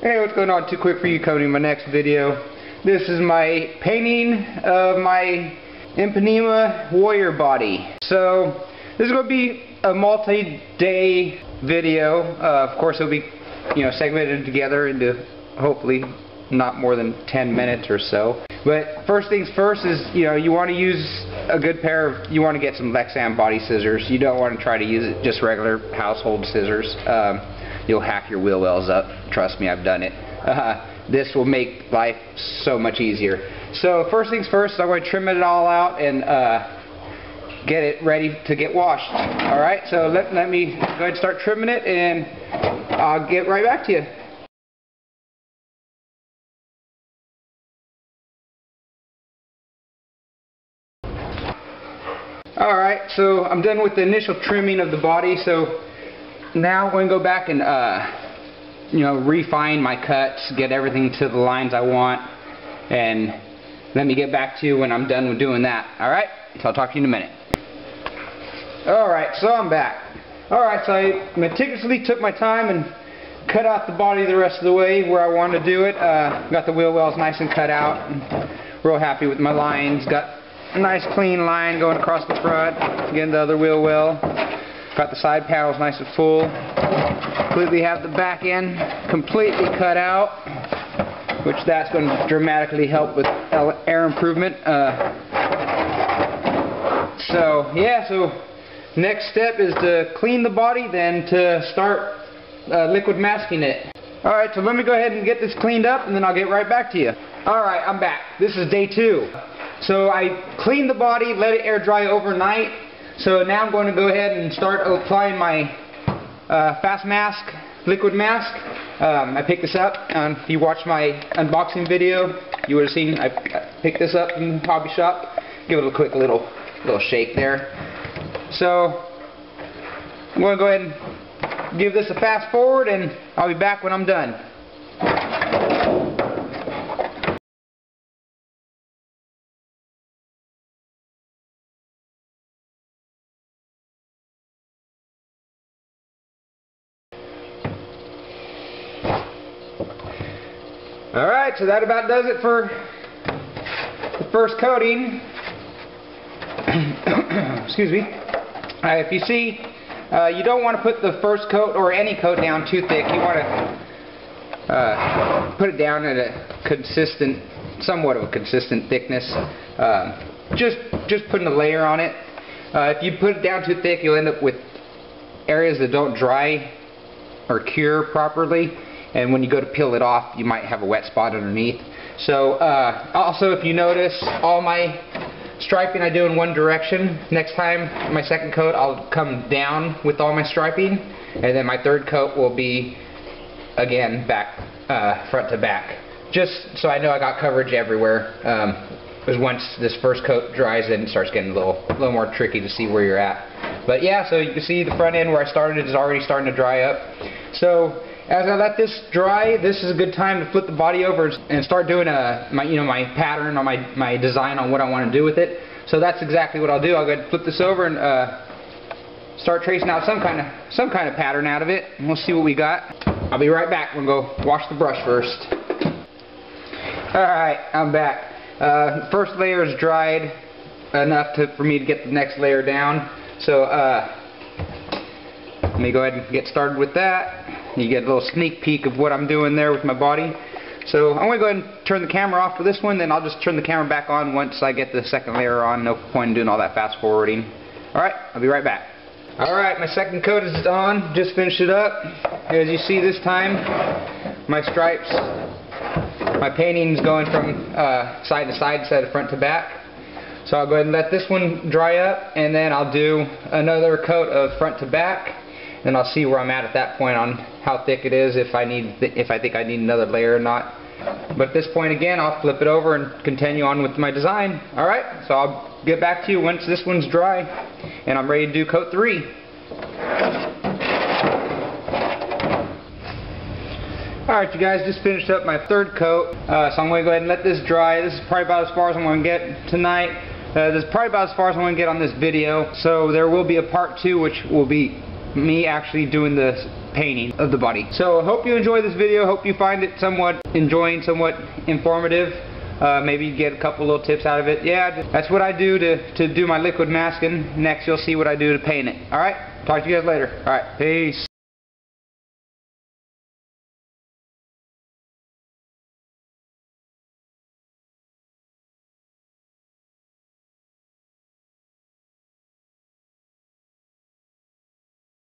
Hey, what's going on? 2cwik4u coming in my next video. This is my painting of my impanema warrior body. So this is going to be a multi-day video. Of course, it'll be segmented together into hopefully not more than 10 minutes or so. But first things first is you want to use a good pair of, you want to get some Lexan body scissors. You don't want to try to use it just regular household scissors. You'll hack your wheel wells up. Trust me, I've done it. This will make life so much easier. So first things first, I'm going to trim it all out and get it ready to get washed. Alright, so let me go ahead and start trimming it, and I'll get right back to you. Alright, so I'm done with the initial trimming of the body, so now I'm going to go back and refine my cuts, get everything to the lines I want, and let me get back to you when I'm done with doing that. Alright, so I'll talk to you in a minute. Alright, so I'm back. Alright, so I meticulously took my time and cut out the body the rest of the way where I wanted to do it. Got the wheel wells nice and cut out. Real happy with my lines. Got a nice clean line going across the front. Again, the other wheel well. Got the side panels nice and full. Completely have the back end completely cut out, which that's going to dramatically help with air improvement. So next step is to clean the body, then to start liquid masking it. Alright, so let me go ahead and get this cleaned up, and then I'll get right back to you. Alright, I'm back. This is day 2. So I cleaned the body, let it air dry overnight. So now I'm going to go ahead and start applying my fast mask, liquid mask. I picked this up. If you watched my unboxing video, you would have seen I picked this up in the hobby shop. Give it a quick little shake there. So I'm going to go ahead and give this a fast forward, and I'll be back when I'm done. Alright, so that about does it for the first coating. Excuse me. If you see, you don't want to put the first coat or any coat down too thick. You want to put it down at a somewhat of a consistent thickness. Just putting a layer on it. If you put it down too thick, you'll end up with areas that don't dry or cure properly. And when you go to peel it off, you might have a wet spot underneath. So also, if you notice, all my striping I do in one direction. Next time, my second coat, I'll come down with all my striping, and then my third coat will be again back, front to back, just so I know I got coverage everywhere. Because once this first coat dries, then it starts getting a little more tricky to see where you're at. But yeah, so you can see the front end where I started is already starting to dry up. So as I let this dry, this is a good time to flip the body over and start doing my pattern or my design on what I want to do with it. So that's exactly what I'll do. I'll go ahead and flip this over and start tracing out some kind of pattern out of it, and we'll see what we got. I'll be right back. We'll go wash the brush first. Alright, I'm back. First layer is dried enough for me to get the next layer down. So let me go ahead and get started with that. You get a little sneak peek of what I'm doing there with my body. So I'm going to go ahead and turn the camera off for this one, then I'll just turn the camera back on once I get the second layer on. No point in doing all that fast forwarding. Alright, I'll be right back. Alright, my second coat is on. Just finished it up. As you see this time, my stripes, my painting's going from side to side instead of front to back. So I'll go ahead and let this one dry up, and then I'll do another coat of front to back. Then I'll see where I'm at that point on how thick it is, if I think I need another layer or not. But at this point again, I'll flip it over and continue on with my design. Alright, so I'll get back to you once this one's dry and I'm ready to do coat 3. Alright, you guys, just finished up my third coat. So I'm going to go ahead and let this dry. This is probably about as far as I'm going to get tonight. This is probably about as far as I'm going to get on this video. So there will be a part 2, which will be me actually doing the painting of the body. So I hope you enjoy this video. Hope you find it somewhat informative. Maybe you get a couple little tips out of it. Yeah, that's what I do to do my liquid masking. Next you'll see what I do to paint it. Alright, talk to you guys later. Alright, peace.